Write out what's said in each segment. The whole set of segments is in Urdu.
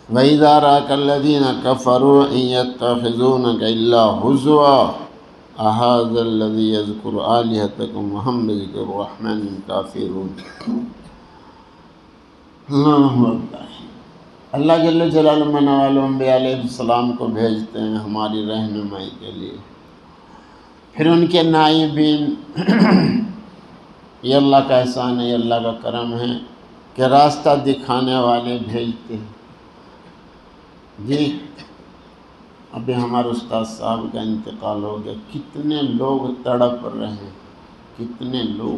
وَإِذَا رَأَكَ الَّذِينَ كَفَرُوا إِن يَتَّخِذُونَكَ إِلَّا هُزُوًا أَهَٰذَا الَّذِي يَذْكُرُ آلِهَتَكُمْ وَهُمْ بِذِكْرِ الرَّحْمَنِ كَافِرُونَ۔ اللہ اکبر۔ اللہ جل جلالہ منع والوں انبیاء علیہ السلام کو بھیجتے ہیں ہماری رہنمائی کے لیے، پھر ان کے نائبین یہ اللہ کا احسان ہے، یہ اللہ کا کرم ہے کہ راستہ دکھانے والے بھیجتے ہیں۔ جی ابھی ہمارے استاد صاحب کا انتقال ہو گیا، کتنے لوگ تڑپ رہے ہیں، کتنے لوگ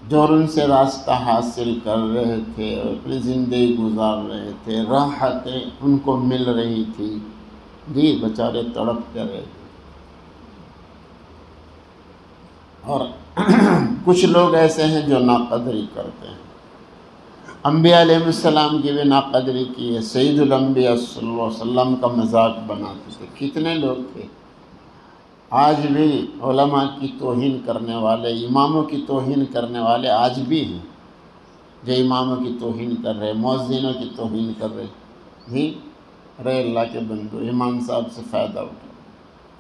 جو ان سے راستہ حاصل کر رہے تھے، اپنی زندگی گزار رہے تھے، راحتیں ان کو مل رہی تھی، جی بیچارے تڑپتے رہے تھے۔ اور کچھ لوگ ایسے ہیں جو ناقدری کرتے ہیں، انبیاء علیہ السلام کی بھی ناقدری کی ہے، سید الانبیاء صلی اللہ علیہ وسلم کا مذاق بناتے تھے، کتنے لوگ تھے۔ آج بھی علماء کی توہین کرنے والے، اماموں کی توہین کرنے والے آج بھی ہیں، جو اماموں کی توہین کر رہے، مؤذنوں کی توہین کر رہے۔ جی ارے اللہ کے بندو، امام صاحب سے فائدہ اٹھاؤ،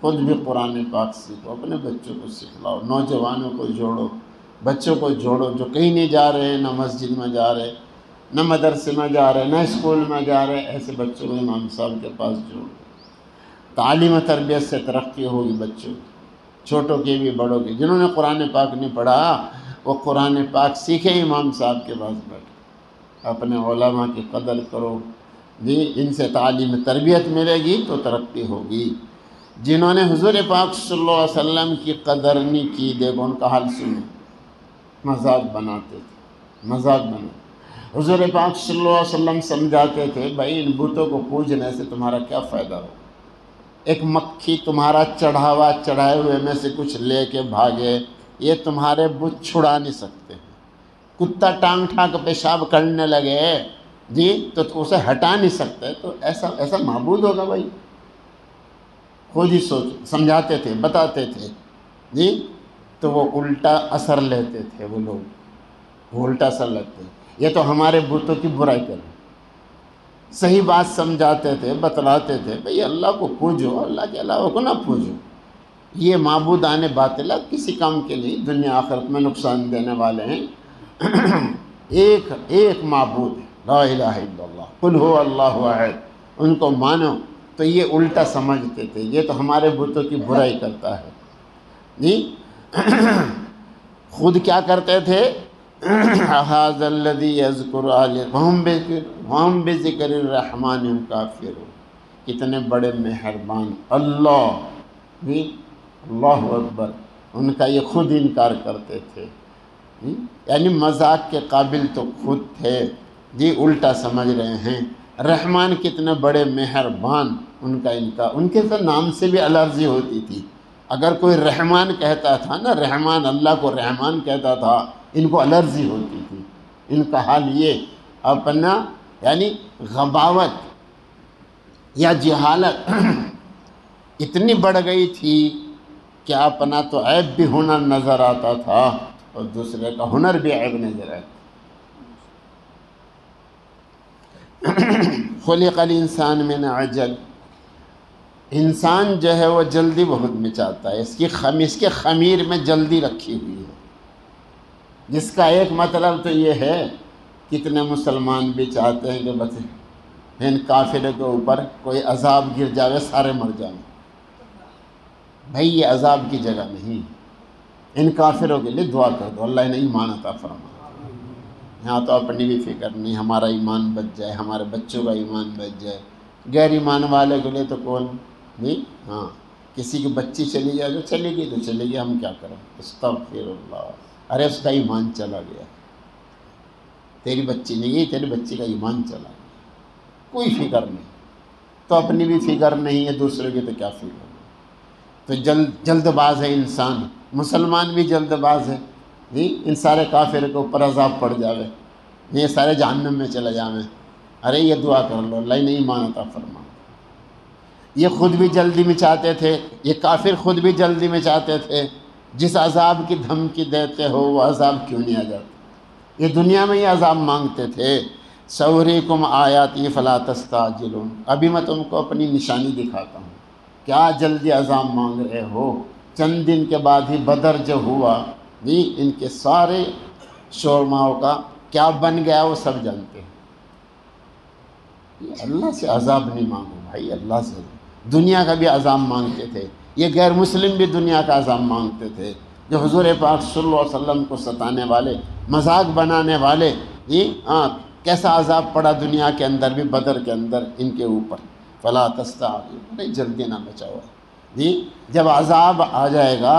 خود بھی قرآن پاک سیکھو، اپنے بچوں کو سکھلاؤ، نوجوانوں کو جوڑو، بچوں کو جوڑو جو کہیں نہیں جا رہے ہیں، نہ مسجد میں جا رہے، نہ مدرسے میں جا رہے، نہ اسکول میں جا رہے، ایسے بچوں کو امام صاحب کے پاس جوڑو۔ تعلیم و تربیت سے ترقی ہوگی بچوں کی، چھوٹوں کی بھی بڑوں کی۔ جنہوں نے قرآن پاک نہیں پڑھا وہ قرآن پاک سیکھیں، امام صاحب کے پاس بیٹھے، اپنے علماء کی قدر کرو، جی ان سے تعلیم تربیت ملے گی تو ترقی ہوگی۔ جنہوں نے حضور پاک صلی اللہ علیہ وسلم کی قدر نہیں کی، دیکھو ان کا حال سنو، مذاق بناتے تھے، مذاق بناتے۔ حضور پاک صلی اللہ علیہ وسلم سمجھاتے تھے بھائی ان بتوں کو پوجنے سے تمہارا کیا فائدہ ہو، ایک مکھی تمہارا چڑھاوا چڑھائے ہوئے میں سے کچھ لے کے بھاگے، یہ تمہارے بت چھڑا نہیں سکتے۔ کتا ٹانگ ٹھاک پیشاب کرنے لگے جی تو اسے ہٹا نہیں سکتے، تو ایسا معبود ہوگا بھائی؟ خود ہی سوچو، سمجھاتے تھے، بتاتے تھے جی، تو وہ الٹا اثر لیتے تھے، وہ لوگ وہ الٹا اثر لیتے۔ یہ تو ہمارے بتوں کی برائی کریں، صحیح بات سمجھاتے تھے، بتلاتے تھے بھئی اللہ کو پوجو، اللہ کے علاوہ کو نہ پوجو، یہ معبودان باطلہ کسی کام کے لیے دنیا آخرت میں نقصان دینے والے ہیں۔ ایک معبود ہے، لا الہ الا اللہ، قل هو اللہ احد، ان کو مانو۔ تو یہ الٹا سمجھتے تھے، یہ تو ہمارے بتوں کی برائی کرتا ہے جی۔ خود کیا کرتے تھے؟ هذا الذي يذكر وهم بذكر الرحمن کافرون، کتنے بڑے مہربان اللہ جی، اللہ اکبر، ان کا یہ خود انکار کرتے تھے، یعنی مذاق کے قابل تو خود تھے جی، الٹا سمجھ رہے ہیں۔ رحمان کتنے بڑے مہربان، ان کا انکار، ان کے تو نام سے بھی الرجی ہوتی تھی۔ اگر کوئی رحمان کہتا تھا نا، رحمان، اللہ کو رحمان کہتا تھا، ان کو الرجی ہوتی تھی۔ ان کا حال یہ اپنا یعنی غباوت یا جہالت اتنی بڑھ گئی تھی کہ اپنا تو عیب بھی ہنر نظر آتا تھا اور دوسرے کا ہنر بھی عیب نظر آتا۔ خلق الانسان من عجل، انسان جو ہے وہ جلدی بہت مچاتا ہے، اس کے خمیر میں جلدی رکھی ہوئی ہے، جس کا ایک مطلب تو یہ ہے کتنے مسلمان بھی چاہتے ہیں کہ بس ان کافروں کے اوپر کوئی عذاب گر جاوے، سارے مر جائیں۔ بھائی یہ عذاب کی جگہ نہیں، ان کافروں کے لیے دعا کر دو اللہ انہیں ایمان عطا فرما۔ یہاں تو اپنی بھی فکر نہیں، ہمارا ایمان بچ جائے، ہمارے بچوں کا ایمان بچ جائے، غیر ایمان والے کے لیے تو کون بھی، ہاں کسی کی بچی چلی جائے تو چلی گئی تو چلی گئی، ہم کیا کریں، استغفر اللہ، ارے اس کا ایمان چلا گیا، تیری بچی نہیں گئی، تیری بچی کا ایمان چلا گیا، کوئی فکر نہیں، تو اپنی بھی فکر نہیں ہے، دوسرے کی تو کیا فکر ہے۔ تو جلد باز ہے انسان، مسلمان بھی جلد باز ہے جی، ان سارے کافر کے اوپر عذاب پڑ جاوے، یہ سارے جہنم میں چلے جاویں، ارے یہ دعا کر لو اللہ انہیں ایمان عطا فرما۔ یہ خود بھی جلدی میں چاہتے تھے، یہ کافر خود بھی جلدی میں چاہتے تھے جس عذاب کی دھمکی دیتے ہو وہ عذاب کیوں نہیں آ جاتا؟ یہ دنیا میں ہی عذاب مانگتے تھے۔ سوریکم آیاتی فلا تستعجلون، ابھی میں تم کو اپنی نشانی دکھاتا ہوں، کیا جلدی عذاب مانگ رہے ہو؟ چند دن کے بعد ہی بدر جو ہوا جی، ان کے سارے شورماؤں کا کیا بن گیا وہ سب جانتے ہیں۔ اللہ سے عذاب نہیں مانگو بھائی، اللہ سے دنیا کا بھی عذاب مانگتے تھے، یہ غیر مسلم بھی دنیا کا عذاب مانگتے تھے، جو حضور پاک صلی اللہ علیہ وسلم کو ستانے والے، مذاق بنانے والے جی، کیسا عذاب پڑا دنیا کے اندر بھی، بدر کے اندر ان کے اوپر۔ فلا تستعجلوا، نہیں جلدی نہ بچاؤ جی، جب عذاب آ جائے گا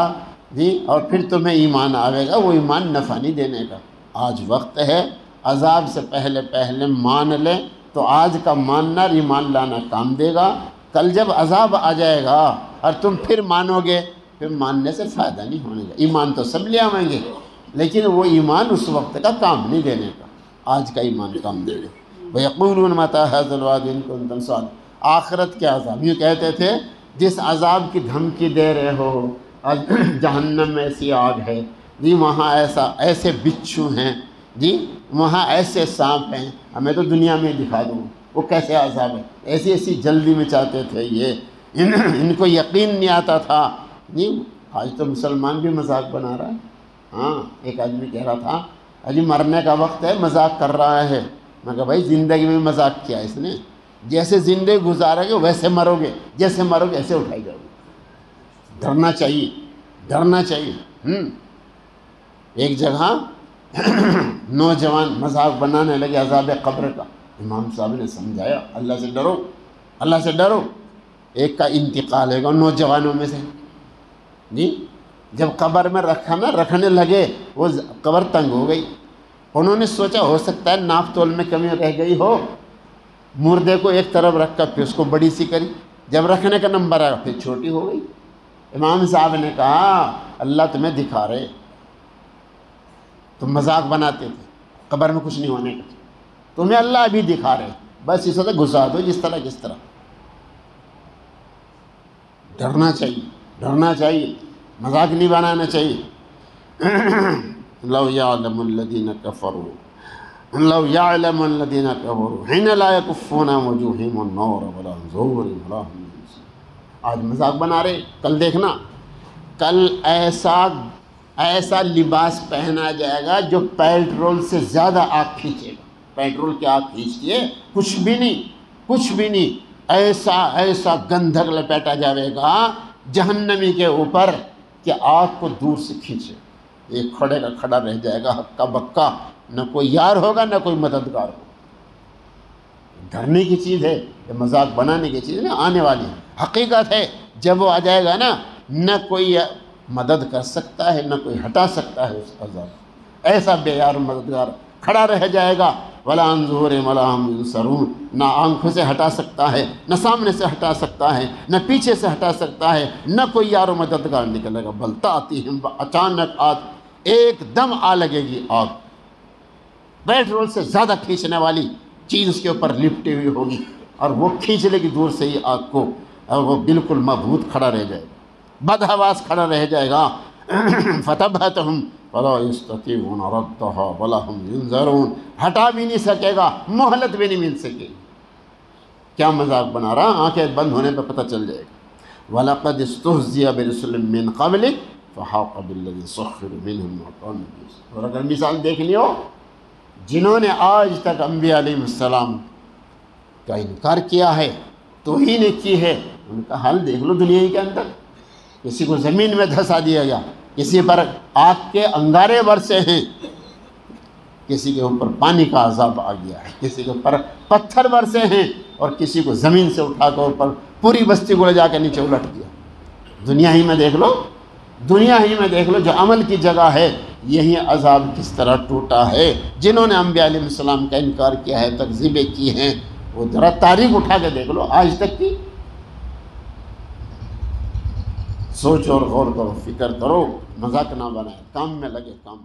جی اور پھر تمہیں ایمان آئے گا، وہ ایمان نفع نہیں دینے کا۔ آج وقت ہے، عذاب سے پہلے پہلے مان لیں تو آج کا ماننا اور ایمان لانا کام دے گا۔ کل جب عذاب آ جائے گا اور تم پھر مانو گے، پھر ماننے سے فائدہ نہیں ہونے گا۔ ایمان تو سب لے آئیں گے لیکن وہ ایمان اس وقت کا کام نہیں دینے کا، آج کا ایمان کام دے گا۔ وَيَقُولُونَ مَتَىٰ هَٰذَا الْوَعْدُ إِن كُنتُمْ صَادِقِينَ، آخرت کے عذاب، یوں کہتے تھے جس عذاب کی دھمکی دے رہے ہو، جہنم میں ایسی آگ ہے جی، وہاں ایسے بچھو ہیں جی، وہاں ایسے سانپ ہیں، ہمیں تو دنیا میں دکھا دو وہ کیسے عذاب ہے، ایسی جلدی میں چاہتے تھے یہ، ان کو یقین نہیں آتا تھا جی۔ آج تو مسلمان بھی مذاق بنا رہا ہے۔ ہاں، ایک آدمی کہہ رہا تھا اجی مرنے کا وقت ہے، مذاق کر رہا ہے۔ میں کہا بھائی زندگی میں مذاق کیا اس نے؟ جیسے زندگی گزارو گے ویسے مرو گے، جیسے مرو گے ایسے اٹھائی جاؤ گے۔ ڈرنا چاہیے، ڈرنا چاہیے۔ ایک جگہ نوجوان مذاق بنانے لگے عذاب قبر کا، امام صاحب نے سمجھایا اللہ سے ڈرو، اللہ سے ڈرو۔ ایک کا انتقال ہوگا نوجوانوں میں سے جی، جب قبر میں رکھنے لگے وہ قبر تنگ ہو گئی، انہوں نے سوچا ہو سکتا ہے ناپ تول میں کمی رہ گئی ہو، مردے کو ایک طرف رکھ کر پھر اس کو بڑی سی کری، جب رکھنے کا نمبر آیا پھر چھوٹی ہو گئی۔ امام صاحب نے کہا اللہ تمہیں دکھا رہے، تم مذاق بناتے تھے قبر میں کچھ نہیں ہونے کا، تمہیں اللہ بھی دکھا رہے، بس اسے تو گھسا دو جس طرح۔ ڈرنا چاہیے، ڈرنا چاہیے، مذاق نہیں بنانا چاہیے۔ لو یعلم الذین کفروا، لو یعلم الذین کفروا حین لا یکفون عن وجوہہم النار ولا عن ظہورہم ولا هم ينزلون۔ آج مذاق بنا رہے، کل دیکھنا، کل ایسا لباس پہنا جائے گا جو پیٹرول سے زیادہ آگ کھینچے گا۔ پیٹرول کی آگ کھینچتی ہے، کچھ بھی نہیں، ایسا گندھک لپیٹا جائے گا جہنمی کے اوپر کہ آگ کو دور سے کھینچے، ایک کھڑے کا کھڑا رہ جائے گا، ہکا بکا، نہ کوئی یار ہوگا نہ کوئی مددگار ہوگا۔ ڈرنے کی چیز ہے، یہ مذاق بنانے کی چیز ہے، آنے والی حقیقت ہے۔ جب وہ آ جائے گا نا، نہ کوئی مدد کر سکتا ہے نہ کوئی ہٹا سکتا ہے اس عذاب، ایسا بے یار مددگار کھڑا رہ جائے گا۔ ولا عن ظہورہم ولا هم ينصرون، نہ آنکھوں سے ہٹا سکتا ہے، نہ سامنے سے ہٹا سکتا ہے، نہ پیچھے سے ہٹا سکتا ہے، نہ کوئی یار و مددگار نکلے گا۔ بل تأتیہم، اچانک ایک دم آ لگے گی آگ، پیٹرول سے زیادہ کھینچنے والی چیز اس کے اوپر لپٹی ہوئی ہوگی، اور وہ کھینچ لے گی دور سے ہی آگ کو، اور وہ بالکل مبہوت کھڑا رہ جائے گا، بدحواس کھڑا رہ جائے گا۔ فتبہتہم فلا یستطیعون ردہا ولا هم ینظرون، ہٹا بھی نہیں سکے گا، مہلت بھی نہیں مل سکے گی۔ کیا مذاق بنا رہا، آنکھیں بند ہونے پہ پتہ چل جائے گا۔ وَلَقَدِ اسْتُهْزِئَ بِرُسُلٍ مِّن قَبْلِكَ فَحَاقَ بِالَّذِينَ سَخِّرُوا مِنْهُم مَّا كَانُوا يَسْتَهْزِئُونَ۔ اور اگر مثال دیکھ لیو، جنہوں نے آج تک انبیاء علیہ السلام کا انکار کیا ہے، توہین کی ہے، ان کا حال دیکھ لو دنیا کے اندر۔ کسی کو زمین میں دھسا دیا گیا، کسی پر آگ کے انگارے برسے ہیں، کسی کے اوپر پانی کا عذاب آ گیا ہے، کسی کے اوپر پتھر برسے ہیں، اور کسی کو زمین سے اٹھا کر اوپر پوری بستی کو لے جا کے نیچے الٹ دیا۔ دنیا ہی میں دیکھ لو جو عمل کی جگہ ہے، یہی عذاب کس طرح ٹوٹا ہے۔ جنہوں نے انبیاء علیہ السلام کا انکار کیا ہے، تکذیبیں کی ہیں، وہ ذرا تاریخ اٹھا کے دیکھ لو آج تک کی، سوچو اور غور کرو، فکر کرو، مذاق نہ بنائے، کام میں لگے، کام